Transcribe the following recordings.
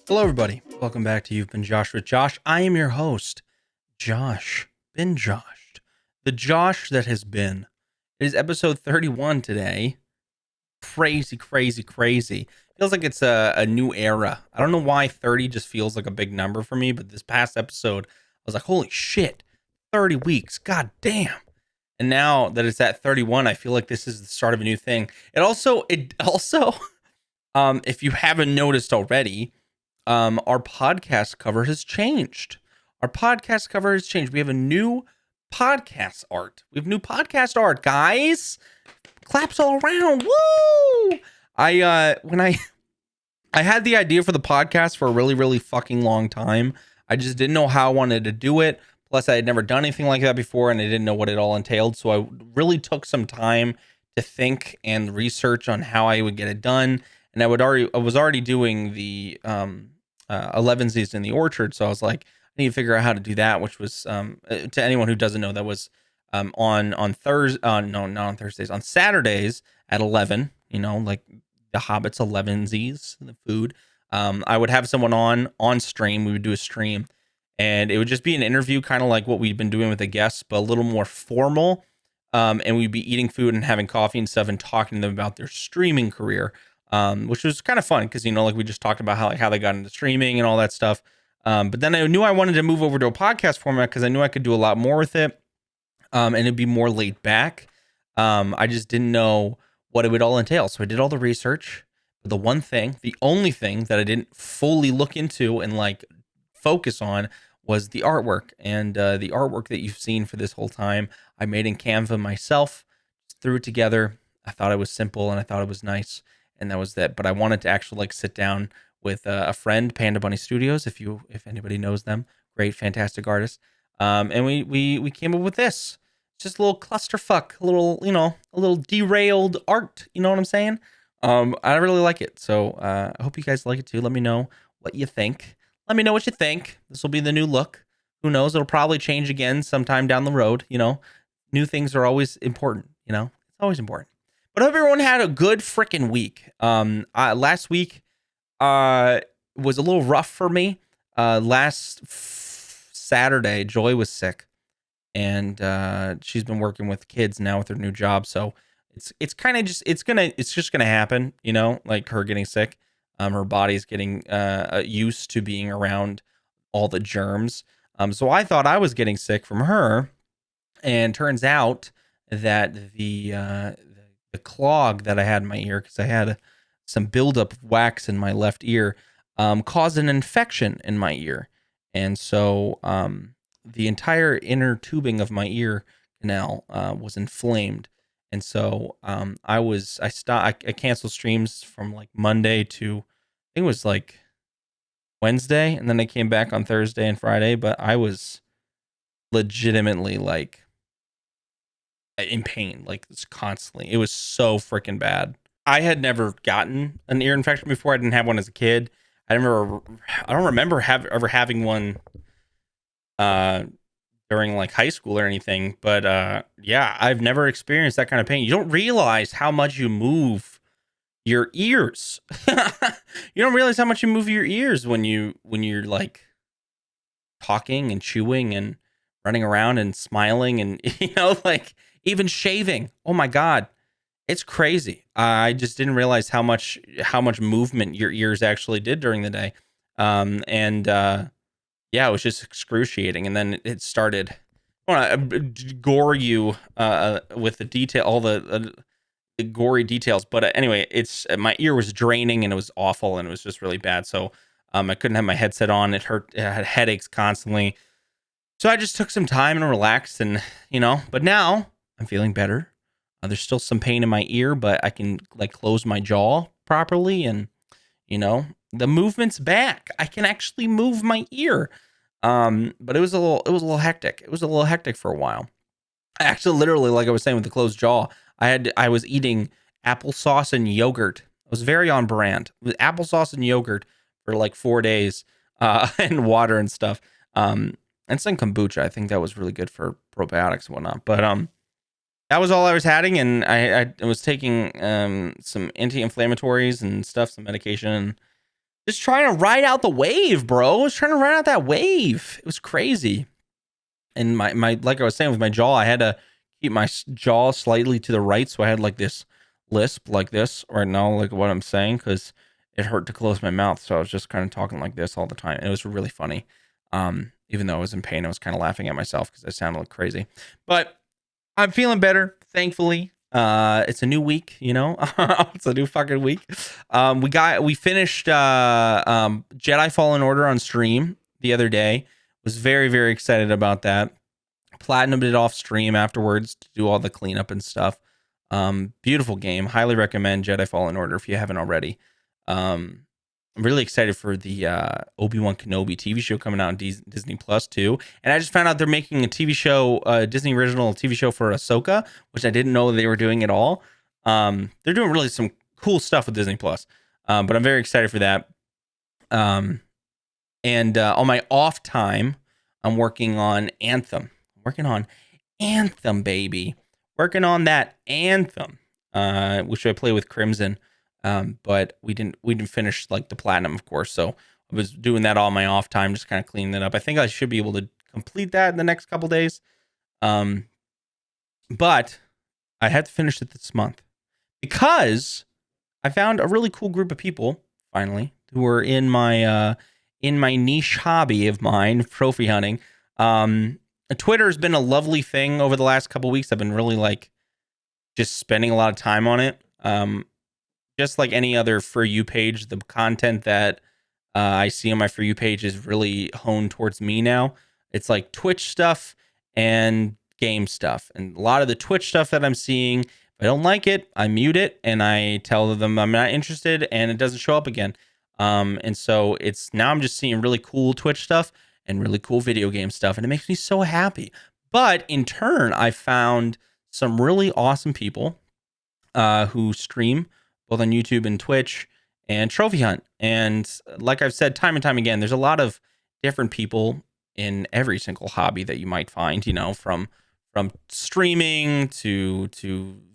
Hello, everybody. Welcome back to You've Been Joshed with Josh. I am your host, Josh. Been Joshed. The Josh that has been. It is episode 31 today. Crazy, crazy, crazy. Feels like it's a new era. I don't know why 30 just feels like a big number for me, but this past episode, I was like, holy shit, 30 weeks. God damn. And now that it's at 31, I feel like this is the start of a new thing. It also, if you haven't noticed already, our podcast cover has changed. We have a new podcast art. We have new podcast art, guys. Claps all around. Woo! When I had the idea for the podcast for a really, really fucking long time. I just didn't know how I wanted to do it. Plus, I had never done anything like that before, and I didn't know what it all entailed. So I really took some time to think and research on how I would get it done. And I was already doing the 11sies in the orchard, so I was like, I need to figure out how to do that, which was to anyone who doesn't know, that was on Thursday, no, not on Thursdays, on Saturdays at 11, like the Hobbit's 11sies, the food. I would have someone on stream. We would do a stream, and it would just be an interview, kind of like what we've been doing with the guests, but a little more formal. And we'd be eating food and having coffee and stuff and talking to them about their streaming career. Which was kind of fun because, like we just talked about how they got into streaming and all that stuff. But then I knew I wanted to move over to a podcast format because I knew I could do a lot more with it. And it'd be more laid back. I just didn't know what it would all entail. So I did all the research. But the only thing that I didn't fully look into and like focus on was the artwork. And the artwork that you've seen for this whole time, I made in Canva myself, just threw it together. I thought it was simple and I thought it was nice. And that was that. But I wanted to actually like sit down with a friend, Panda Bunny Studios, if anybody knows them, great, fantastic artist. And we came up with this. It's just a little clusterfuck, a little derailed art. You know what I'm saying? I really like it. So I hope you guys like it too. Let me know what you think. Let me know what you think. This will be the new look. Who knows? It'll probably change again sometime down the road. New things are always important. It's always important. But I hope everyone had a good freaking week. Last week was a little rough for me. Saturday, Joy was sick, and she's been working with kids now with her new job. So it's kind of just it's just gonna happen. Like her getting sick. Her body's getting used to being around all the germs. So I thought I was getting sick from her, and turns out that the clog that I had in my ear, because I had some buildup of wax in my left ear, caused an infection in my ear. And so the entire inner tubing of my ear canal was inflamed. And so I canceled streams from like Monday to, I think it was like Wednesday. And then I came back on Thursday and Friday, but I was legitimately like in pain, like it's constantly. It was so freaking bad. I had never gotten an ear infection before. I didn't have one as a kid. I don't remember ever having one during like high school or anything. But yeah, I've never experienced that kind of pain. You don't realize how much you move your ears. You don't realize how much you move your ears when you're like talking and chewing and running around and smiling and like even shaving. Oh my God. It's crazy. I just didn't realize how much movement your ears actually did during the day. Yeah, it was just excruciating. And then it started, I want to gore you with the detail, all the gory details. But anyway, my ear was draining and it was awful and it was just really bad. So I couldn't have my headset on. It hurt. I had headaches constantly. So I just took some time and relaxed and, but now I'm feeling better. There's still some pain in my ear, but I can like close my jaw properly and, the movement's back. I can actually move my ear. But it was a little hectic. It was a little hectic for a while. I actually literally, like I was saying with the closed jaw, I was eating applesauce and yogurt. It was very on brand. With applesauce and yogurt for like 4 days, and water and stuff. And some kombucha. I think that was really good for probiotics and whatnot. But that was all I was having, and I was taking some anti-inflammatories and stuff, some medication. And Just trying to ride out the wave, bro. I was trying to ride out that wave. It was crazy. And my like I was saying with my jaw, I had to keep my jaw slightly to the right, so I had like this lisp like this right now, like what I'm saying, because it hurt to close my mouth. So I was just kind of talking like this all the time. It was really funny. Even though I was in pain, I was kind of laughing at myself because I sounded like crazy. But I'm feeling better, thankfully. It's a new week, you know. It's a new fucking week. We finished Jedi Fallen Order on stream the other day. Was very, very excited about that. Platinumed it off stream afterwards to do all the cleanup and stuff. Beautiful game. Highly recommend Jedi Fallen Order if you haven't already. I'm really excited for the Obi-Wan Kenobi TV show coming out on Disney Plus too. And I just found out they're making a TV show, Disney original TV show for Ahsoka, which I didn't know they were doing at all. They're doing really some cool stuff with Disney Plus. But I'm very excited for that. And on my off time, I'm working on Anthem. Baby. Working on that Anthem, which I play with Crimson. But we didn't finish like the platinum, of course. So I was doing that all my off time, just kind of cleaning it up. I think I should be able to complete that in the next couple days. But I had to finish it this month because I found a really cool group of people finally who were in my niche hobby of mine, trophy hunting. Twitter has been a lovely thing over the last couple weeks. I've been really like just spending a lot of time on it. Just like any other For You page, the content that I see on my For You page is really honed towards me now. It's like Twitch stuff and game stuff. And a lot of the Twitch stuff that I'm seeing, if I don't like it, I mute it and I tell them I'm not interested and it doesn't show up again. And so now I'm just seeing really cool Twitch stuff and really cool video game stuff. And it makes me so happy. But in turn, I found some really awesome people who stream both on YouTube and Twitch and trophy hunt. And like I've said time and time again, there's a lot of different people in every single hobby that you might find, you know, from streaming to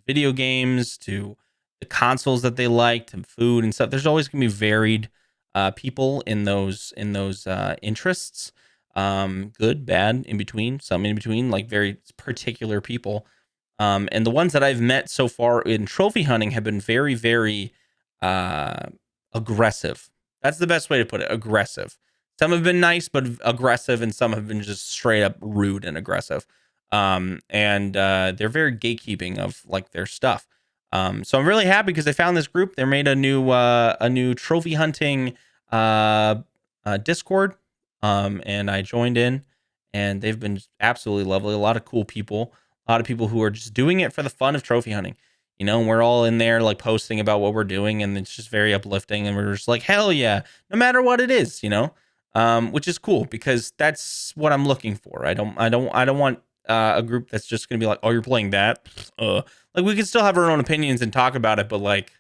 video games to the consoles that they like to food and stuff. There's always going to be varied people in those interests. Good, bad, in between, some in between, like very particular people. And the ones that I've met so far in trophy hunting have been very, very aggressive. That's the best way to put it. Aggressive. Some have been nice, but aggressive, and some have been just straight up rude and aggressive. And they're very gatekeeping of like their stuff. So I'm really happy because I found this group. They made a new trophy hunting Discord. And I joined in, and they've been absolutely lovely. A lot of cool people. A lot of people who are just doing it for the fun of trophy hunting. You know, and we're all in there like posting about what we're doing, and it's just very uplifting. And we're just like, hell yeah, no matter what it is, you know, which is cool because that's what I'm looking for. I don't want a group that's just gonna be like, oh, you're playing that. Like we can still have our own opinions and talk about it, but like,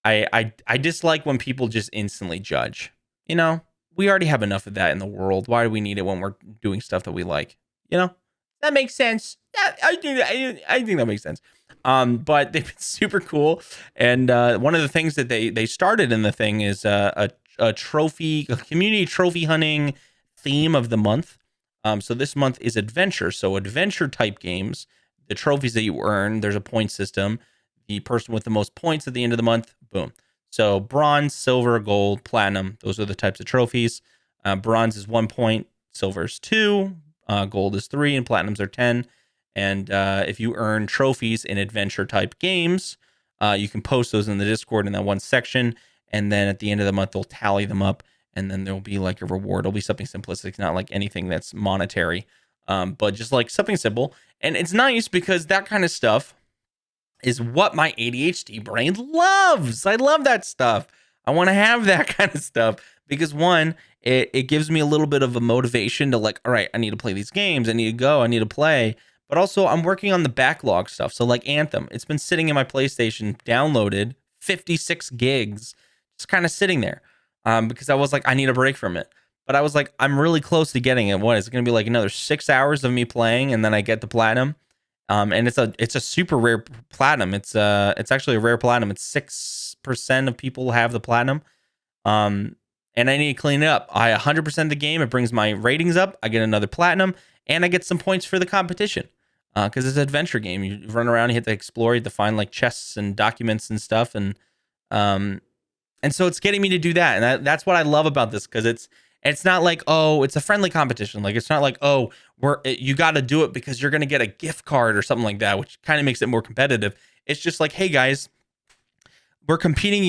I dislike when people just instantly judge. You know, we already have enough of that in the world. Why do we need it when we're doing stuff that we like? You know, that makes sense. I think that makes sense. But they've been super cool. And one of the things that they started in the thing is a community trophy hunting theme of the month. So this month is adventure. So adventure type games, the trophies that you earn, there's a point system. The person with the most points at the end of the month, boom. So bronze, silver, gold, platinum, those are the types of trophies. Bronze is 1 point, silver is 2, gold is 3, and platinums are 10. And if you earn trophies in adventure type games, you can post those in the Discord in that one section. And then at the end of the month, they'll tally them up. And then there'll be like a reward. It'll be something simplistic, not like anything that's monetary, but just like something simple. And it's nice because that kind of stuff is what my ADHD brain loves. I love that stuff. I want to have that kind of stuff because one, it gives me a little bit of a motivation to like, all right, I need to play these games. I need to go. I need to play. But also I'm working on the backlog stuff. So like Anthem, it's been sitting in my PlayStation downloaded 56 gigs, just kind of sitting there because I was like, I need a break from it. But I was like, I'm really close to getting it. What is it going to be like another 6 hours of me playing and then I get the platinum? And it's a super rare platinum. It's actually a rare platinum. It's 6% of people have the platinum. And I need to clean it up. I 100% the game. It brings my ratings up. I get another platinum, and I get some points for the competition. Because it's an adventure game. You run around, you have to explore, you have to find like chests and documents and stuff, um, and so it's getting me to do that, and that's what I love about this, because it's not like, oh, it's a friendly competition. Like, it's not like, oh, you got to do it because you're gonna get a gift card or something like that, which kind of makes it more competitive. It's just like, hey guys, we're competing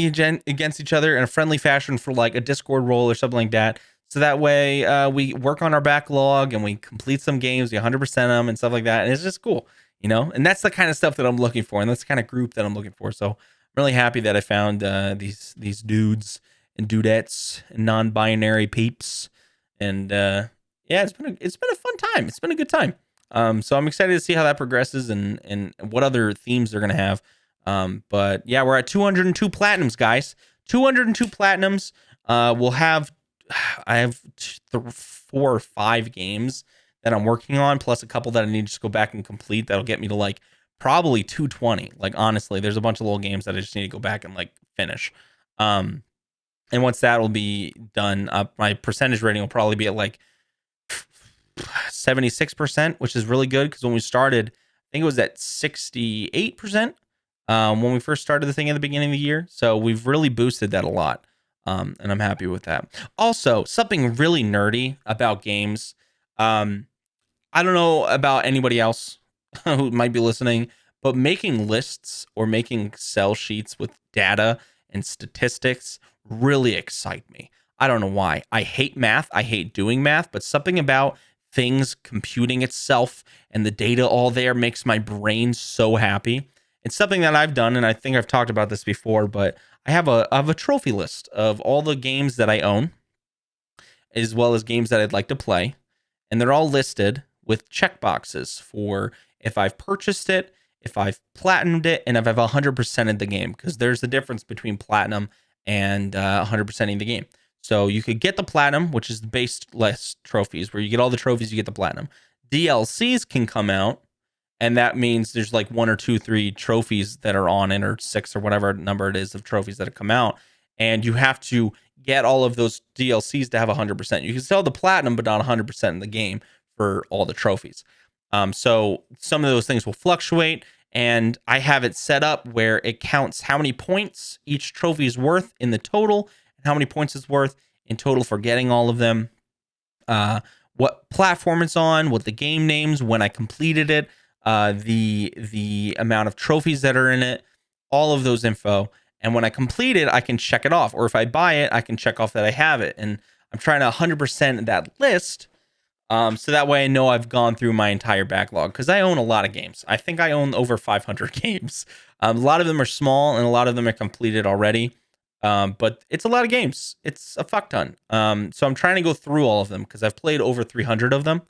against each other in a friendly fashion for like a Discord role or something like that. So that way we work on our backlog and we complete some games, we 100% them and stuff like that. And it's just cool, And that's the kind of stuff that I'm looking for. And that's the kind of group that I'm looking for. So I'm really happy that I found these dudes and dudettes and non-binary peeps. And yeah, it's been a fun time. It's been a good time. So I'm excited to see how that progresses and what other themes they're going to have. But yeah, we're at 202 platinums, guys. 202 platinums. I have 4 or 5 games that I'm working on, plus a couple that I need to just go back and complete. That'll get me to like probably 220. Like, honestly, there's a bunch of little games that I just need to go back and like finish. And once that will be done, my percentage rating will probably be at like 76%, which is really good, because when we started, I think it was at 68%. When we first started the thing at the beginning of the year. So we've really boosted that a lot. And I'm happy with that. Also, something really nerdy about games. I don't know about anybody else who might be listening, but making lists or making Excel sheets with data and statistics really excite me. I don't know why. I hate math. I hate doing math, but something about things computing itself and the data all there makes my brain so happy. It's something that I've done, and I think I've talked about this before, but I have a trophy list of all the games that I own, as well as games that I'd like to play, and they're all listed with checkboxes for if I've purchased it, if I've platinumed it, and if I've 100%ed the game, because there's a difference between platinum and 100%ing the game. So you could get the platinum, which is the base list trophies, where you get all the trophies, you get the platinum. DLCs can come out, and that means there's like 1 or 2, 3 trophies that are on it, or 6 or whatever number it is of trophies that have come out. And you have to get all of those DLCs to have 100%. You can sell the platinum, but not 100% in the game for all the trophies. So some of those things will fluctuate. And I have it set up where it counts how many points each trophy is worth in the total, and how many points it's worth in total for getting all of them. What platform it's on, what the game names, when I completed it, the amount of trophies that are in it, all of those info. And when I complete it, I can check it off. Or if I buy it, I can check off that I have it. And I'm trying to 100% that list. So that way I know I've gone through my entire backlog, because I own a lot of games. I think I own over 500 games. A lot of them are small and a lot of them are completed already. But it's a lot of games. It's a fuck ton. So I'm trying to go through all of them, because I've played over 300 of them.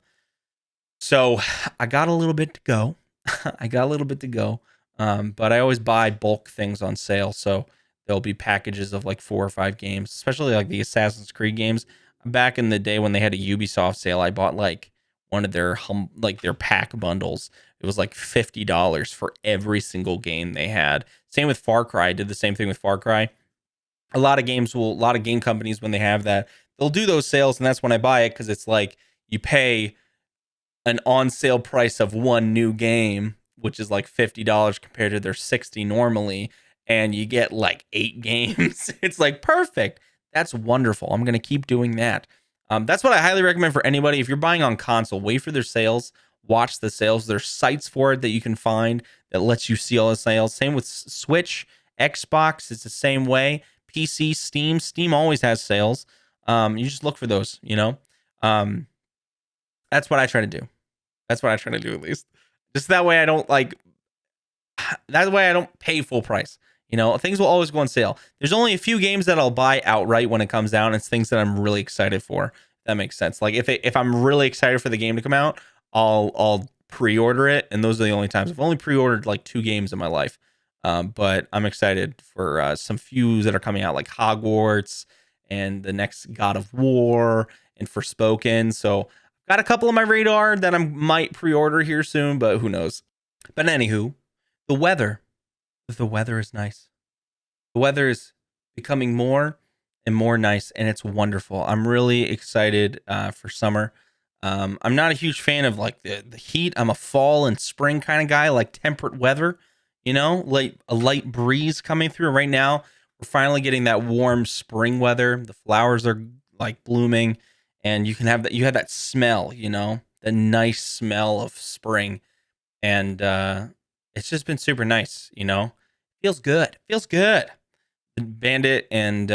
So I got a little bit to go. But I always buy bulk things on sale. So there'll be packages of like 4 or 5 games, especially like the Assassin's Creed games. Back in the day when they had a Ubisoft sale, I bought like one of their their pack bundles. It was like $50 for every single game they had. Same with Far Cry. I did the same thing with Far Cry. A lot of game companies, when they have that, they'll do those sales, and that's when I buy it, because it's like you pay an on sale price of one new game, which is like $50 compared to their $60 normally, and you get like 8 games. It's like perfect. That's wonderful. I'm going to keep doing that. That's what I highly recommend for anybody. If you're buying on console, wait for their sales, watch the sales. There's sites for it that you can find that lets you see all the sales. Same with Switch, Xbox, it's the same way. PC, Steam always has sales. You just look for those, that's what I try to do. That's what I try to do, at least. Just that way I don't pay full price. Things will always go on sale. There's only a few games that I'll buy outright when it comes down. It's things that I'm really excited for. If that makes sense. Like if I'm really excited for the game to come out, I'll pre-order it, and those are the only times. I've only pre-ordered like 2 games in my life. But I'm excited for some few that are coming out, like Hogwarts and the next God of War and Forspoken. So got a couple on my radar that I might pre-order here soon, but who knows. But anywho, the weather is nice. The weather is becoming more and more nice, and it's wonderful. I'm really excited for summer. I'm not a huge fan of like the heat. I'm a fall and spring kind of guy, like temperate weather, like a light breeze coming through. Right now, we're finally getting that warm spring weather. The flowers are like blooming, and you have that smell, the nice smell of spring, and it's just been super nice, Feels good. Feels good. Bandit and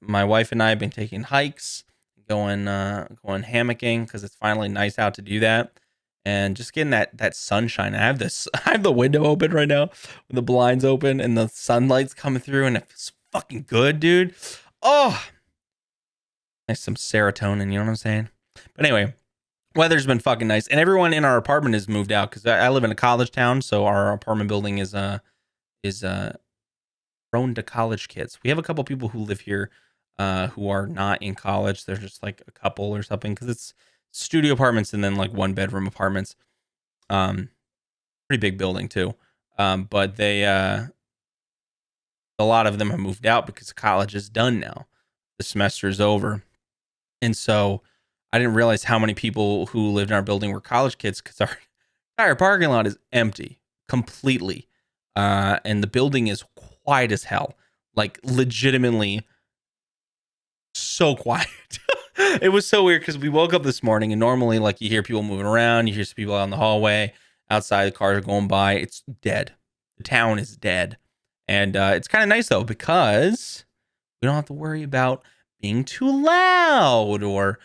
my wife and I have been taking hikes, going hammocking because it's finally nice out to do that, and just getting that sunshine. I have this, I have the window open right now, with the blinds open, and the sunlight's coming through, and it's fucking good, dude. Oh, nice, some serotonin. You know what I'm saying? But anyway, weather's been fucking nice, and everyone in our apartment has moved out because I live in a college town, so our apartment building is prone to college kids. We have a couple people who live here who are not in college. They're just like a couple or something because it's studio apartments and then like one bedroom apartments. Pretty big building too. But a lot of them have moved out because college is done now. The semester is over. And so I didn't realize how many people who lived in our building were college kids because our entire parking lot is empty completely. And the building is quiet as hell. Like legitimately so quiet. It was so weird because we woke up this morning and normally like you hear people moving around, you hear some people out in the hallway, outside the cars are going by. It's dead. The town is dead. And it's kind of nice though because we don't have to worry about being too loud or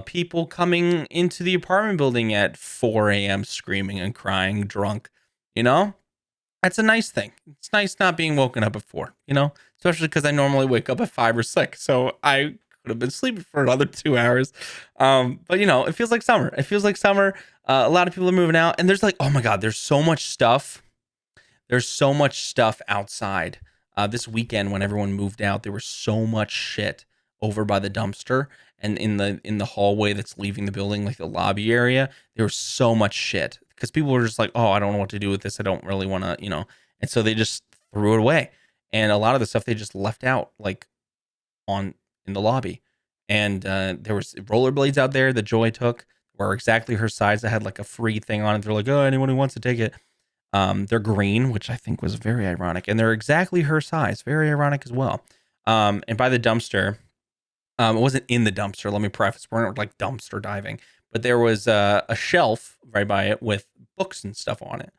people coming into the apartment building at 4 a.m. screaming and crying drunk, That's a nice thing. It's nice not being woken up at 4, especially because I normally wake up at 5 or 6. So I could have been sleeping for another 2 hours. But, it feels like summer. It feels like summer. A lot of people are moving out. And there's like, oh my God, there's so much stuff. There's so much stuff outside. This weekend when everyone moved out, there was so much shit over by the dumpster and in the hallway that's leaving the building, like the lobby area. There was so much shit because people were just like, oh, I don't know what to do with this. I don't really want to, and so they just threw it away. And a lot of the stuff they just left out like in the lobby. And there was rollerblades out there that Joy took were exactly her size. That had like a free thing on it. They're like, oh, anyone who wants to take it. They're green, which I think was very ironic, and they're exactly her size. Very ironic as well. And by the dumpster, it wasn't in the dumpster. Let me preface, we weren't like dumpster diving, but there was a shelf right by it with books and stuff on it,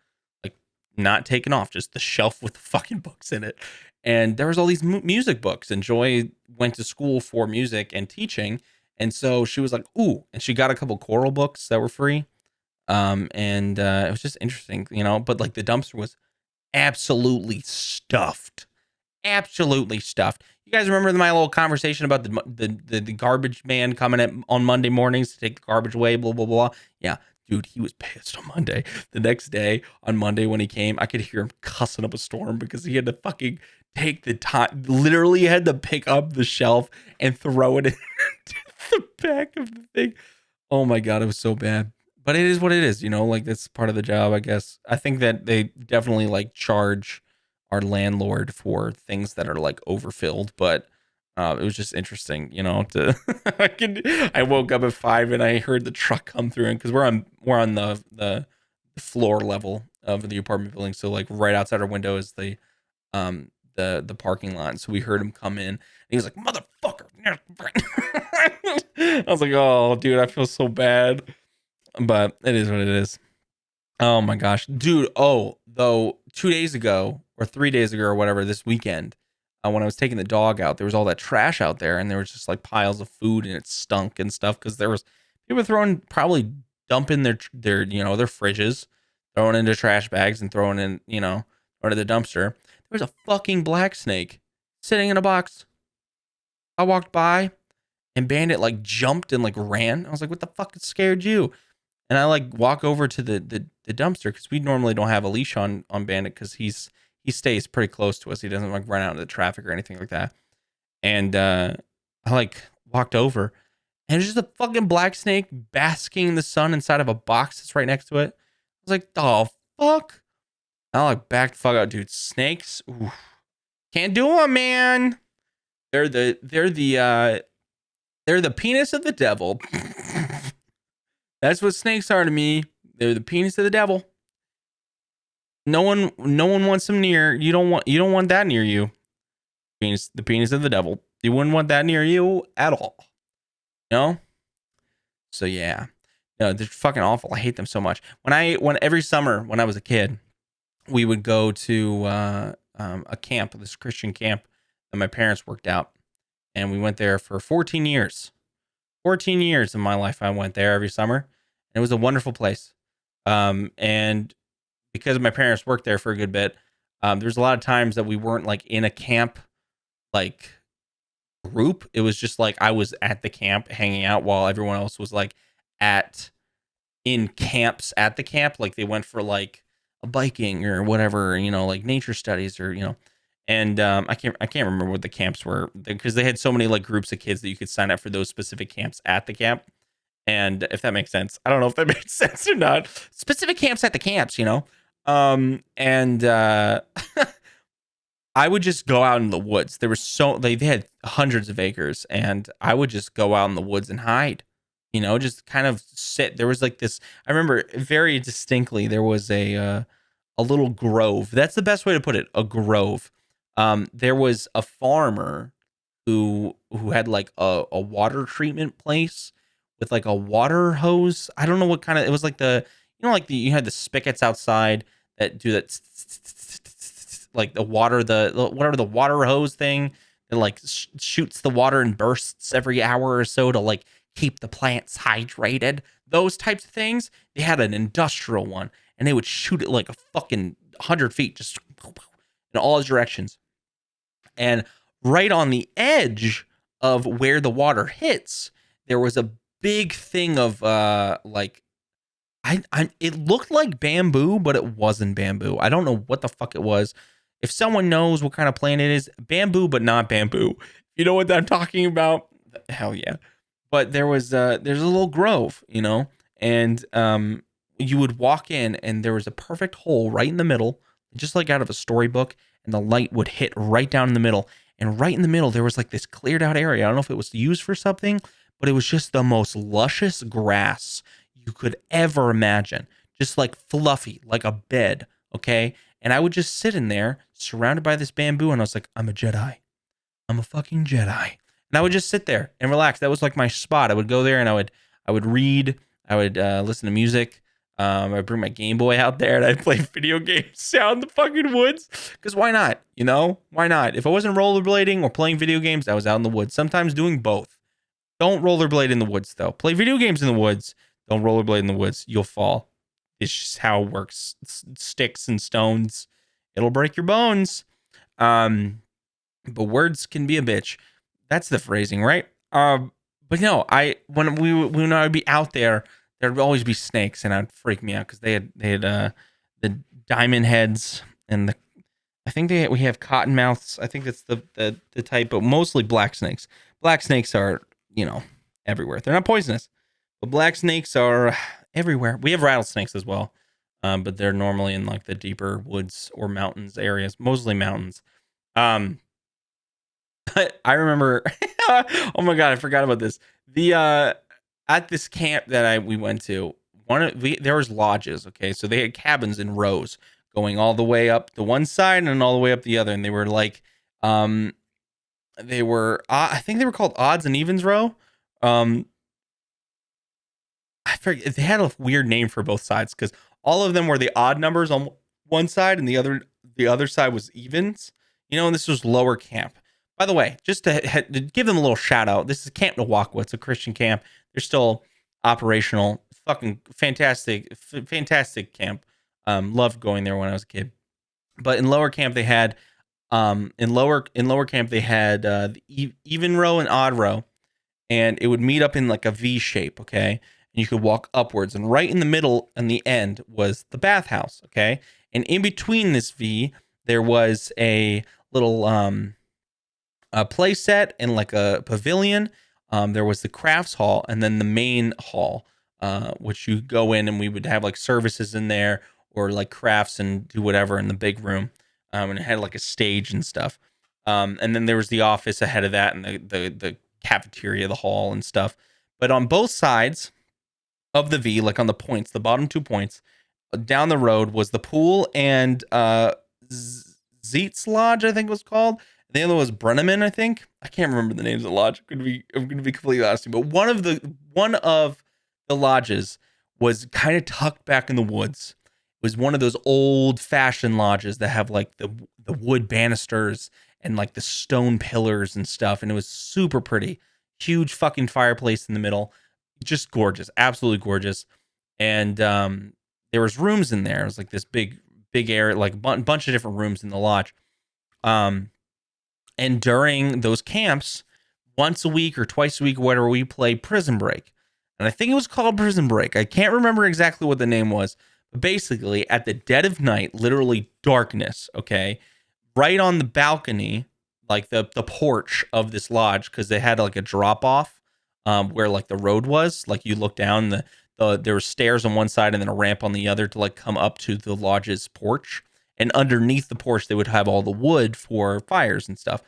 like not taken off, just the shelf with the fucking books in it. And there was all these music books, and Joy went to school for music and teaching, and so she was like, ooh, and she got a couple choral books that were free. And it was just interesting, but like the dumpster was absolutely stuffed. Absolutely stuffed. You guys remember my little conversation about the garbage man coming on Monday mornings to take the garbage away, blah, blah, blah. Yeah, dude, he was pissed on Monday. The next day, on Monday when he came, I could hear him cussing up a storm because he had to fucking take the time, literally had to pick up the shelf and throw it into the back of the thing. Oh my God, it was so bad. But it is what it is, like that's part of the job, I guess. I think that they definitely like charge our landlord for things that are like overfilled, but it was just interesting, to I woke up at 5 and I heard the truck come through, and because we're on the floor level of the apartment building, so like right outside our window is the parking lot. So we heard him come in and he was like, motherfucker. I was like, oh dude, I feel so bad. But it is what it is. Oh my gosh, dude. Oh, though 2 days ago or 3 days ago or whatever, this weekend, when I was taking the dog out, there was all that trash out there, and there was just like piles of food, and it stunk and stuff because there was people probably dumping their their fridges, throwing into trash bags and throwing in or to the dumpster. There was a fucking black snake sitting in a box. I walked by, and Bandit like jumped and like ran. I was like, "What the fuck scared you?" And I like walk over to the dumpster because we normally don't have a leash on Bandit because he stays pretty close to us. He doesn't like run out into the traffic or anything like that. And I like walked over, and there's just a fucking black snake basking in the sun inside of a box that's right next to it. I was like, "The fuck!" I like backed the fuck out, dude. Snakes, oof. Can't do them, man. They're the penis of the devil. That's what snakes are to me. They're the penis of the devil. No one wants them near. You don't want that near you. The penis of the devil. You wouldn't want that near you at all. You know? So yeah. No, they're fucking awful. I hate them so much. When every summer when I was a kid, we would go to a camp, this Christian camp that my parents worked out, and we went there for 14 years. 14 years of my life, I went there every summer. And it was a wonderful place. And because my parents worked there for a good bit, there's a lot of times that we weren't like in a camp like group. It was just like I was at the camp hanging out while everyone else was like at in camps at the camp. Like they went for like a biking or whatever, like nature studies or and I can't remember what the camps were because they had so many like groups of kids that you could sign up for those specific camps at the camp. And if that makes sense, I don't know if that makes sense or not. Specific camps at the camps, and I would just go out in the woods. There was they had hundreds of acres, and I would just go out in the woods and hide. Just kind of sit. There was like this. I remember very distinctly. There was a little grove. That's the best way to put it. A grove. There was a farmer who had like a water treatment place with like a water hose. I don't know what kind of. It was like you had the spigots outside that do that. Like the water, whatever the water hose thing that like shoots the water in bursts every hour or so to like keep the plants hydrated. Those types of things. They had an industrial one, and they would shoot it like a fucking 100 feet, just in all directions. And right on the edge of where the water hits, there was a big thing of like it looked like bamboo, but it wasn't bamboo. I don't know what the fuck it was. If someone knows what kind of plant it is, bamboo, but not bamboo. You know what I'm talking about? Hell yeah. But there's a little grove, and you would walk in and there was a perfect hole right in the middle, just like out of a storybook, and the light would hit right down in the middle. And right in the middle, there was like this cleared out area. I don't know if it was used for something, but it was just the most luscious grass you could ever imagine. Just like fluffy, like a bed, okay? And I would just sit in there surrounded by this bamboo, and I was like, I'm a Jedi. I'm a fucking Jedi. And I would just sit there and relax. That was like my spot. I would go there and I would read. I would listen to music. I'd bring my Game Boy out there and I'd play video games out in the fucking woods. Because why not? Why not? If I wasn't rollerblading or playing video games, I was out in the woods. Sometimes doing both. Don't rollerblade in the woods, though. Play video games in the woods. Don't rollerblade in the woods. You'll fall. It's just how it works. Sticks and stones. It'll break your bones. But words can be a bitch. That's the phrasing, right? But no, when I would be out there, there'd always be snakes, and it'd freak me out because they had the diamond heads and I think we have cottonmouths. I think that's the type, but mostly black snakes. Black snakes are everywhere. They're not poisonous, but black snakes are everywhere. We have rattlesnakes as well, but they're normally in like the deeper woods or mountains areas, mostly mountains. But I remember, oh my god, I forgot about this. At this camp that we went to, there was lodges. Okay, so they had cabins in rows going all the way up the one side and all the way up the other, and they were like, I think they were called odds and evens row. I forget, they had a weird name for both sides because all of them were the odd numbers on one side and the other side was evens. And this was lower camp. By the way, just to give them a little shout out, this is Camp Nawakwa. It's a Christian camp. They're still operational. Fucking fantastic camp. Loved going there when I was a kid. But in lower camp they had the even row and odd row, and it would meet up in like a V shape, okay? And you could walk upwards, and right in the middle and the end was the bathhouse, okay? And in between this V, there was a little a play set and like a pavilion. There was the crafts hall and then the main hall, which you go in and we would have like services in there or like crafts and do whatever in the big room. And it had like a stage and stuff. And then there was the office ahead of that, and the cafeteria, the hall, and stuff. But on both sides of the V, like on the points, the bottom 2 points, down the road was the pool and Zeitz Lodge, I think it was called. The other was Brenneman, I think. I can't remember the names of the lodge. I'm gonna be completely honest with you. But one of the lodges was kind of tucked back in the woods. It was one of those old fashioned lodges that have like the wood banisters and like the stone pillars and stuff. And it was super pretty. Huge fucking fireplace in the middle. Just gorgeous. Absolutely gorgeous. And there was rooms in there. It was like this big area, like bunch of different rooms in the lodge. And during those camps, once a week or twice a week, whatever, we play Prison Break. And I think it was called Prison Break. I can't remember exactly what the name was. But basically, at the dead of night, literally darkness, okay, right on the balcony, like the porch of this lodge, because they had like a drop off where like the road was. Like you look down, there were stairs on one side and then a ramp on the other to like come up to the lodge's porch. And underneath the porch, they would have all the wood for fires and stuff.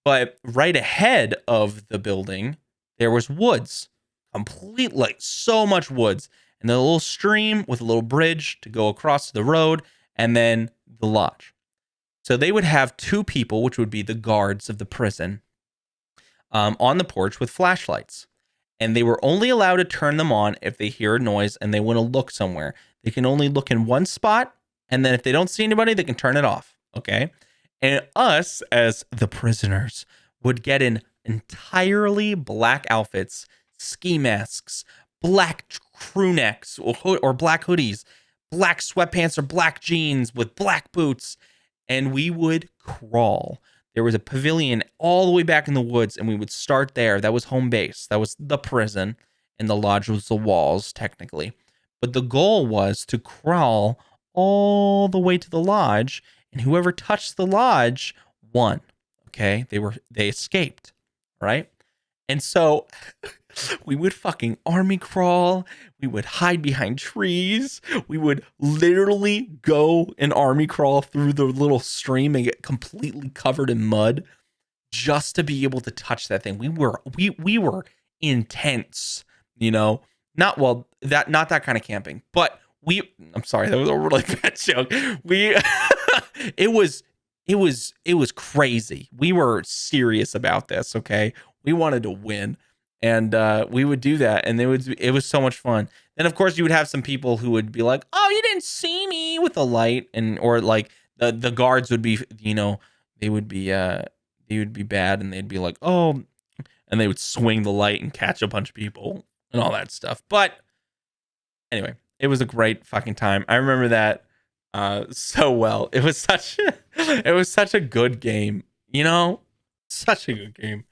But right ahead of the building, there was woods. Complete, like so much woods. And then a little stream with a little bridge to go across the road. And then the lodge. So they would have 2 people, which would be the guards of the prison, on the porch with flashlights. And they were only allowed to turn them on if they hear a noise and they want to look somewhere. They can only look in one spot. And then if they don't see anybody, they can turn it off. Okay. And us, as the prisoners, would get in entirely black outfits, ski masks, black crew necks or black hoodies, black sweatpants or black jeans with black boots. And we would crawl. There was a pavilion all the way back in the woods, and we would start there. That was home base. That was the prison, and the lodge was the walls, technically. But the goal was to crawl all the way to the lodge, and whoever touched the lodge won. Okay, they escaped, right? And so we would fucking army crawl. We would hide behind trees. We would literally go and army crawl through the little stream and get completely covered in mud just to be able to touch that thing. We were intense, you know. Not that kind of camping, but I'm sorry, that was a really bad joke. It was crazy. We were serious about this, okay? We wanted to win. And we would do that, and it was so much fun. Then of course you would have some people who would be like, "Oh, you didn't see me," with a light, or like the guards would be, you know, they would be bad, and they'd be like, "Oh," and they would swing the light and catch a bunch of people and all that stuff. But anyway, it was a great fucking time. I remember that so well. It was such a good game, you know, such a good game.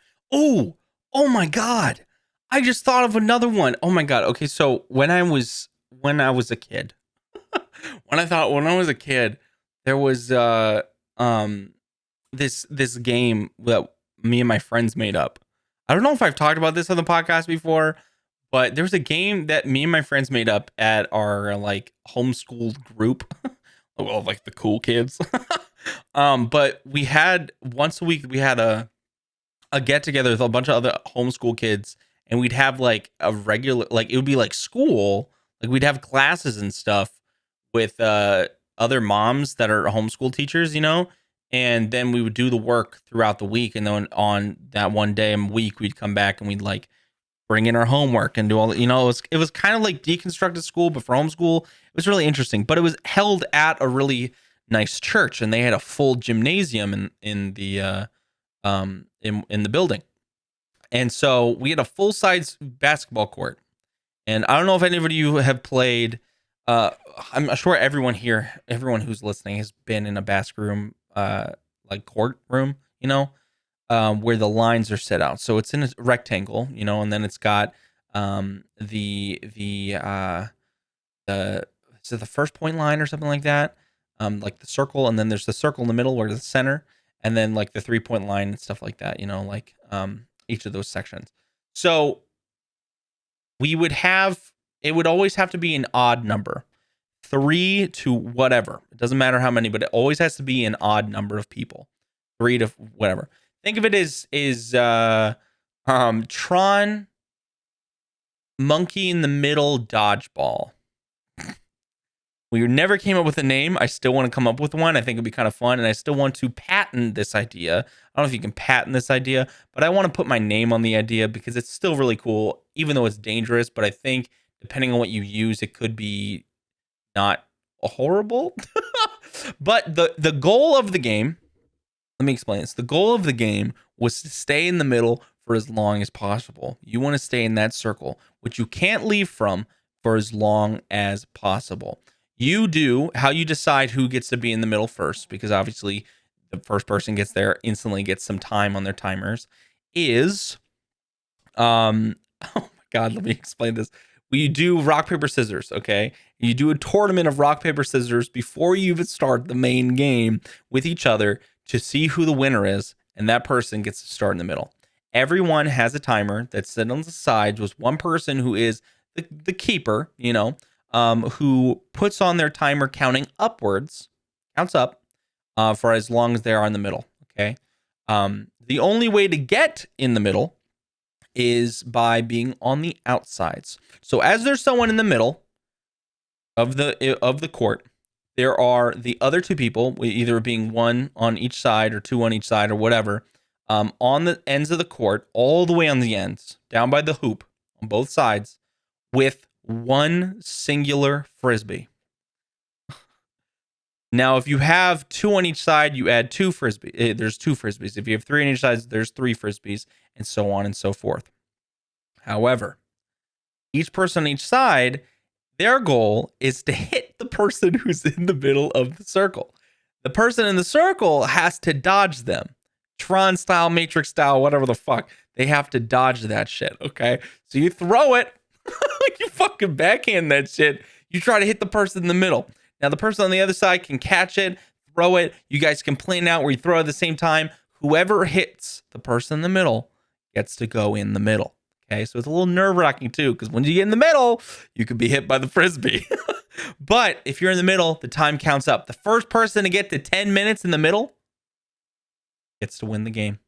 Oh my God. I just thought of another one. Oh my God. Okay. So when I was a kid, when I was a kid, there was, this game that me and my friends made up. I don't know if I've talked about this on the podcast before, but there was a game that me and my friends made up at our like homeschooled group. Well, like the cool kids. But we had once a week, we had a get together with a bunch of other homeschool kids, and we'd have like a regular, like it would be like school, like we'd have classes and stuff with other moms that are homeschool teachers, you know, and then we would do the work throughout the week, and then on that one day a week we'd come back and we'd like bring in our homework and do all, you know, it was kind of like deconstructed school, but for homeschool. It was really interesting, but it was held at a really nice church, and they had a full gymnasium in the building. And so we had a full-size basketball court. And I don't know if any of you have played, I'm sure everyone who's listening has been in a basketball like court room, you know, where the lines are set out. So it's in a rectangle, you know, and then it's got is it the first point line or something like that? Like the circle, and then there's the circle in the middle where the center, and then like the 3-point line and stuff like that, you know, like each of those sections. So it would always have to be an odd number, 3 to whatever. It doesn't matter how many, but it always has to be an odd number of people. 3 to whatever. Think of it as Tron monkey in the middle dodgeball. We never came up with a name. I still want to come up with one. I think it'd be kind of fun, and I still want to patent this idea. I don't know if you can patent this idea, but I want to put my name on the idea because it's still really cool, even though it's dangerous. But I think depending on what you use, it could be not horrible. But the goal of the game, let me explain this. The goal of the game was to stay in the middle for as long as possible. You want to stay in that circle, which you can't leave from for as long as possible. You do how you decide who gets to be in the middle first, because obviously the first person gets there instantly gets some time on their timers. Is oh my god, let me explain this. You do rock paper scissors, okay? You do a tournament of rock paper scissors before you even start the main game with each other to see who the winner is, and that person gets to start in the middle. Everyone has a timer that's set on the sides with one person who is the keeper, who puts on their timer counting upwards, counts up for as long as they are in the middle, okay? The only way to get in the middle is by being on the outsides. So as there's someone in the middle of the court, there are the other two people, either being one on each side or two on each side or whatever, on the ends of the court, all the way on the ends, down by the hoop on both sides, with one singular frisbee. Now, if you have two on each side, you add two frisbees. There's two frisbees. If you have three on each side, there's three frisbees, and so on and so forth. However, each person on each side, their goal is to hit the person who's in the middle of the circle. The person in the circle has to dodge them. Tron style, Matrix style, whatever the fuck. They have to dodge that shit, okay? So you throw it, you fucking backhand that shit. You try to hit the person in the middle. Now, the person on the other side can catch it, throw it. You guys can plan out where you throw it at the same time. Whoever hits the person in the middle gets to go in the middle. Okay, so it's a little nerve-wracking too, because when you get in the middle, you could be hit by the frisbee. But if you're in the middle, the time counts up. The first person to get to 10 minutes in the middle gets to win the game.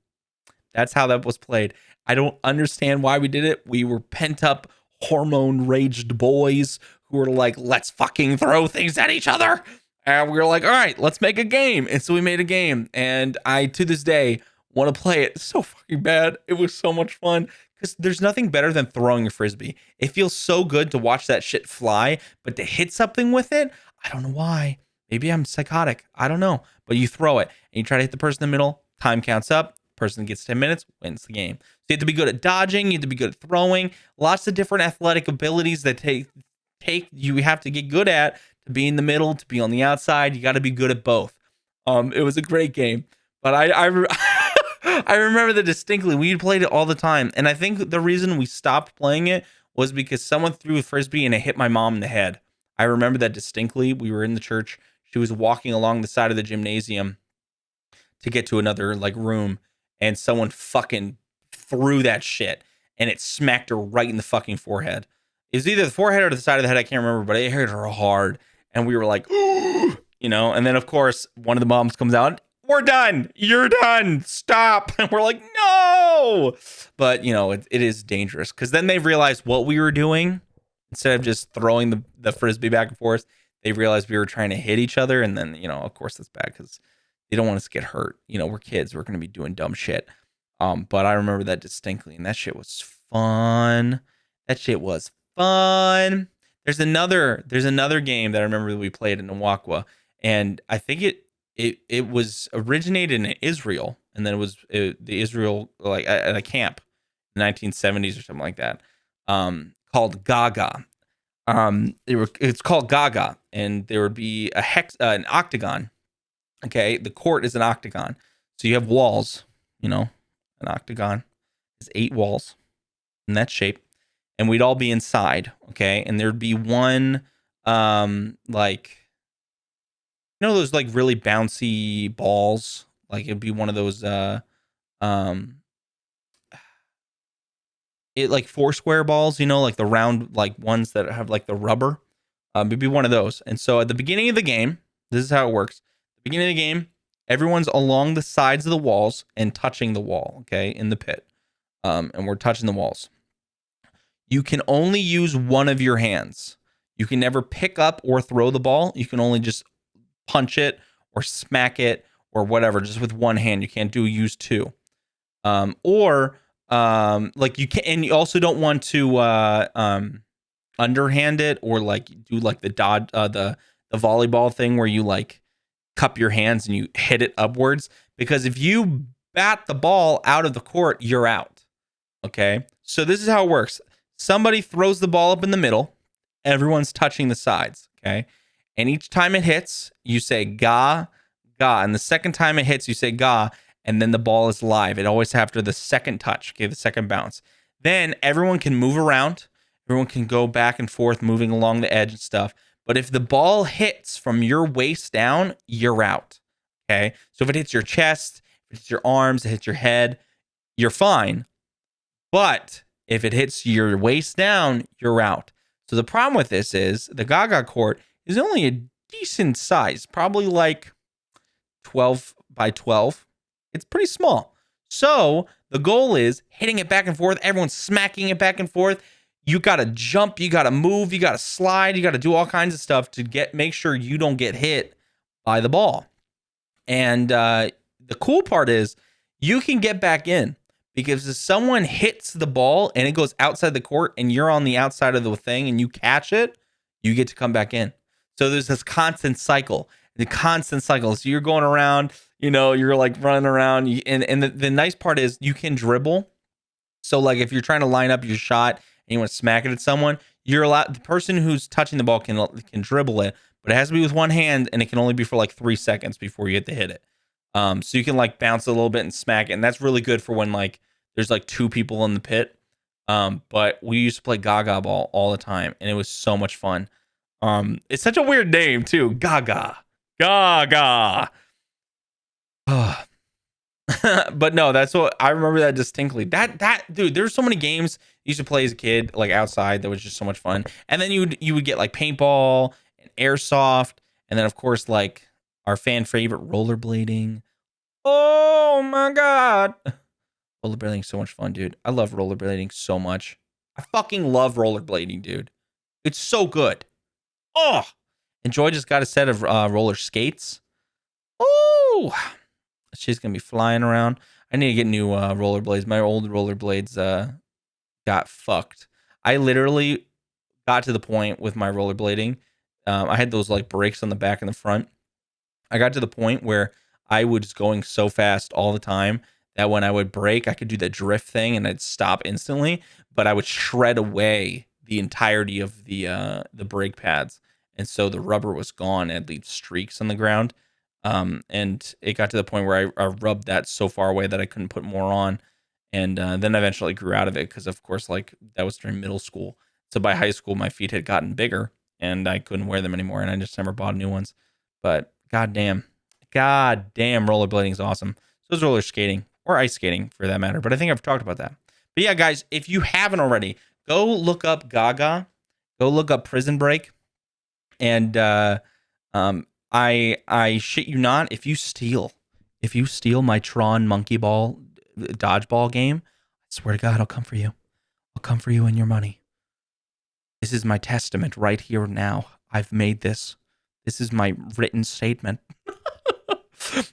That's how that was played. I don't understand why we did it. We were pent-up, hormone-raged boys who were like, let's fucking throw things at each other. And we were like, all right, let's make a game. And so we made a game. And I, to this day, want to play it so fucking bad. It was so much fun. Because there's nothing better than throwing a frisbee. It feels so good to watch that shit fly, but to hit something with it, I don't know why. Maybe I'm psychotic. I don't know. But you throw it, and you try to hit the person in the middle. Time counts up. Person gets 10 minutes, wins the game. So you have to be good at dodging. You have to be good at throwing. Lots of different athletic abilities that you have to get good at to be in the middle, to be on the outside. You got to be good at both. It was a great game. But I remember that distinctly. We played it all the time. And I think the reason we stopped playing it was because someone threw a frisbee and it hit my mom in the head. I remember that distinctly. We were in the church. She was walking along the side of the gymnasium to get to another room. And someone fucking threw that shit. And it smacked her right in the fucking forehead. It was either the forehead or the side of the head. I can't remember. But it hurt her hard. And we were like, and then, of course, one of the moms comes out. We're done. You're done. Stop. And we're like, no. But, it is dangerous because then they realized what we were doing. Instead of just throwing the frisbee back and forth, they realized we were trying to hit each other. And then, of course, that's bad because they don't want us to get hurt. We're kids. We're going to be doing dumb shit. But I remember that distinctly. And that shit was fun. There's another game that I remember that we played in Nawakwa. And I think it was originated in Israel, and then it was the Israel at a camp in the 1970s or something like that, called GaGa. It's called GaGa, and there would be an octagon. Okay, the court is an octagon, so you have walls. An octagon is 8 walls in that shape, and we'd all be inside. Okay, and there'd be one those really bouncy balls, it'd be one of those four square balls, the round ones that have the rubber. It'd be one of those. And so at the beginning of the game, this is how it works. At the beginning of the game, Everyone's along the sides of the walls and touching the wall, okay, in the pit. And we're touching the walls. You can only use one of your hands. You can never pick up or throw the ball. You can only just punch it or smack it or whatever, just with one hand. You can't use two. Like you can, and you also don't want to underhand it or like do like the dodge, the volleyball thing where you like cup your hands and you hit it upwards, because if you bat the ball out of the court, you're out. Okay, so this is how it works. Somebody throws the ball up in the middle. Everyone's touching the sides. Okay, and each time it hits, you say "ga, ga," and the second time it hits, you say "ga," and then the ball is live. It always after the second touch, okay, the second bounce. Then everyone can move around. Everyone can go back and forth, moving along the edge and stuff. But if the ball hits from your waist down, you're out. Okay, so if it hits your chest, if it hits your arms, it hits your head, you're fine. But if it hits your waist down, you're out. So the problem with this is the GaGa court is only a decent size, probably like 12 by 12. It's pretty small. So the goal is hitting it back and forth. Everyone's smacking it back and forth. You got to jump, you got to move, you got to slide, you got to do all kinds of stuff to make sure you don't get hit by the ball. And the cool part is you can get back in. Because if someone hits the ball and it goes outside the court and you're on the outside of the thing and you catch it, you get to come back in. So there's this constant cycle. So you're going around, you're like running around. And the nice part is you can dribble. So like if you're trying to line up your shot and you want to smack it at someone, you're allowed. The person who's touching the ball can dribble it, but it has to be with one hand and it can only be for like 3 seconds before you get to hit it. So you can like bounce a little bit and smack it. And that's really good for when like there's like 2 people in the pit. But we used to play GaGa ball all the time and it was so much fun. It's such a weird name too. GaGa. But no, that's what I remember that distinctly. That dude, there's so many games you used to play as a kid, like outside, that was just so much fun. And then you would get like paintball and airsoft, and then of course like our fan favorite rollerblading. Oh my god. Rollerblading is so much fun, dude. I love rollerblading so much. I fucking love rollerblading, dude. It's so good. Oh, and Joy just got a set of roller skates. Oh, she's gonna be flying around. I need to get new rollerblades. My old rollerblades got fucked. I literally got to the point with my rollerblading. I had those like brakes on the back and the front. I got to the point where I was going so fast all the time that when I would brake, I could do the drift thing and I'd stop instantly, but I would shred away the entirety of the brake pads. And so the rubber was gone. It'd leave streaks on the ground. And it got to the point where I rubbed that so far away that I couldn't put more on. And then I eventually grew out of it because, of course, like that was during middle school. So by high school, my feet had gotten bigger and I couldn't wear them anymore. And I just never bought new ones. But goddamn, rollerblading is awesome. So is roller skating or ice skating for that matter. But I think I've talked about that. But yeah, guys, if you haven't already, go look up GaGa. Go look up Prison Break. And I shit you not, if you steal my Tron monkey ball dodgeball game, I swear to God, I'll come for you. I'll come for you and your money. This is my testament right here now. I've made this. This is my written statement.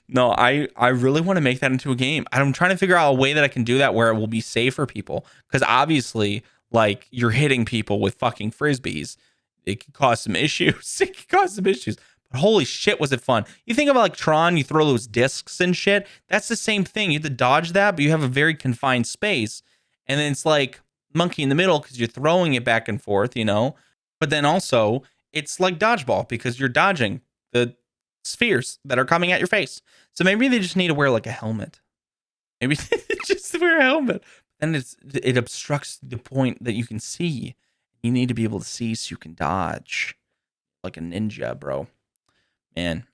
No, I really want to make that into a game. I'm trying to figure out a way that I can do that where it will be safe for people. Because obviously, like, you're hitting people with fucking frisbees. It could cause some issues. But holy shit, was it fun. You think about like Tron, you throw those discs and shit. That's the same thing. You have to dodge that, but you have a very confined space. And then it's like monkey in the middle because you're throwing it back and forth, But then also, it's like dodgeball because you're dodging the spheres that are coming at your face. So maybe they just need to wear like a helmet. Maybe just wear a helmet. And it obstructs the point that you can see. You need to be able to see so you can dodge like a ninja, bro. Man,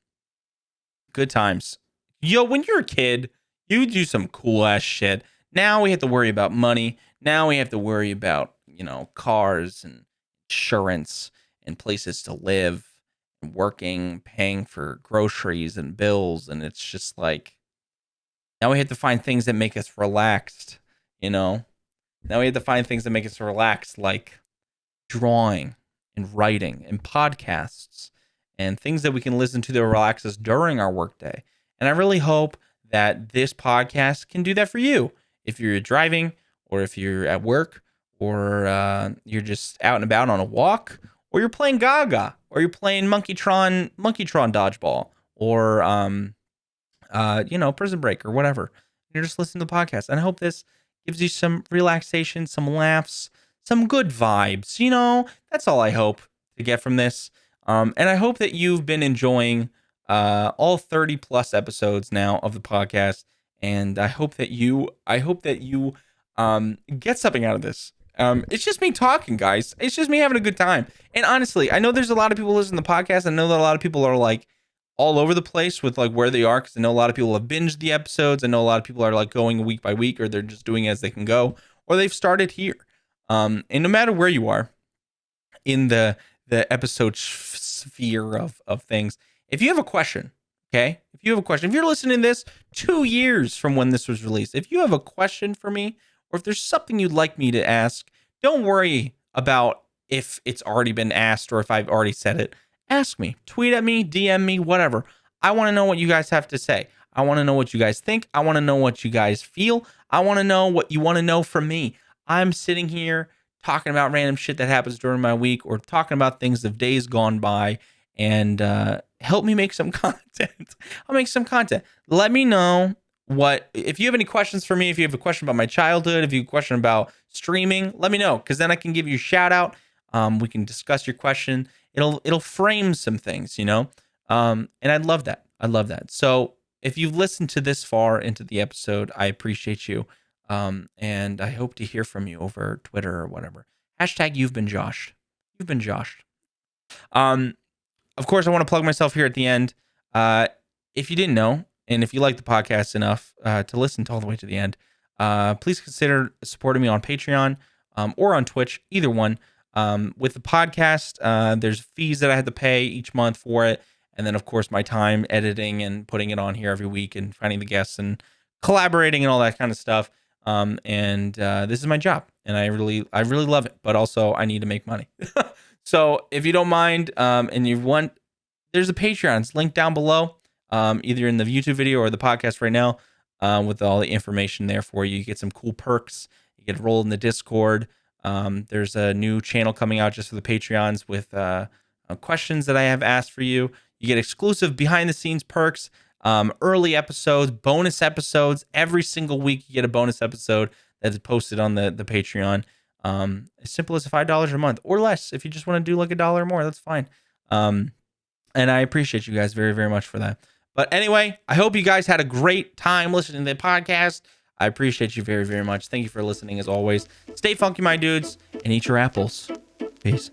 good times. Yo, when you're a kid, you do some cool ass shit. Now we have to worry about money. Now we have to worry about, cars and insurance and places to live working, paying for groceries and bills, and it's just like now we have to find things that make us relaxed, you know. Now we have to find things that make us relaxed, like drawing and writing and podcasts and things that we can listen to that relax us during our workday. And I really hope that this podcast can do that for you. If you're driving, or if you're at work, or you're just out and about on a walk, or you're playing GaGa, or you're playing Tron dodgeball, or Prison Break or whatever. You're just listening to the podcast. And I hope this gives you some relaxation, some laughs, some good vibes. That's all I hope to get from this. And I hope that you've been enjoying all 30 plus episodes now of the podcast. And I hope that you get something out of this. It's just me talking, guys. It's just me having a good time. And honestly, I know there's a lot of people listening to the podcast. I know that a lot of people are like all over the place with like where they are, because I know a lot of people have binged the episodes. I know a lot of people are like going week by week, or they're just doing it as they can go, or they've started here. And no matter where you are in the episode sphere of things, if you have a question, okay? If you're listening to this 2 years from when this was released, if you have a question for me, or if there's something you'd like me to ask, don't worry about if it's already been asked or if I've already said it. Ask me, tweet at me, DM me, whatever. I want to know what you guys have to say. I want to know what you guys think. I want to know what you guys feel. I want to know what you want to know from me. I'm sitting here talking about random shit that happens during my week, or talking about things of days gone by, and help me make some content. I'll make some content. Let me know if you have any questions for me, if you have a question about my childhood, if you have a question about streaming, let me know, because then I can give you a shout out. We can discuss your question. It'll frame some things, and I'd love that. So if you've listened to this far into the episode, I appreciate you. And I hope to hear from you over Twitter or whatever. # you've been joshed. Of course, I want to plug myself here at the end. If you didn't know, and if you like the podcast enough to listen to all the way to the end, please consider supporting me on Patreon or on Twitch, either one. With the podcast, there's fees that I had to pay each month for it. And then, of course, my time editing and putting it on here every week, and finding the guests and collaborating and all that kind of stuff. This is my job, and I really love it, but also I need to make money. So if you don't mind, and you want, there's a Patreon. It's linked down below, either in the YouTube video or the podcast right now, with all the information there for you. You get some cool perks. You get rolled in the Discord. There's a new channel coming out just for the Patreons with questions that I have asked for you. You get exclusive behind the scenes perks, early episodes, bonus episodes. Every single week you get a bonus episode that is posted on the Patreon. As simple as $5 a month or less. If you just want to do like $1 or more, that's fine. And I appreciate you guys very, very much for that. But anyway, I hope you guys had a great time listening to the podcast. I appreciate you very, very much. Thank you for listening as always. Stay funky, my dudes, and eat your apples. Peace.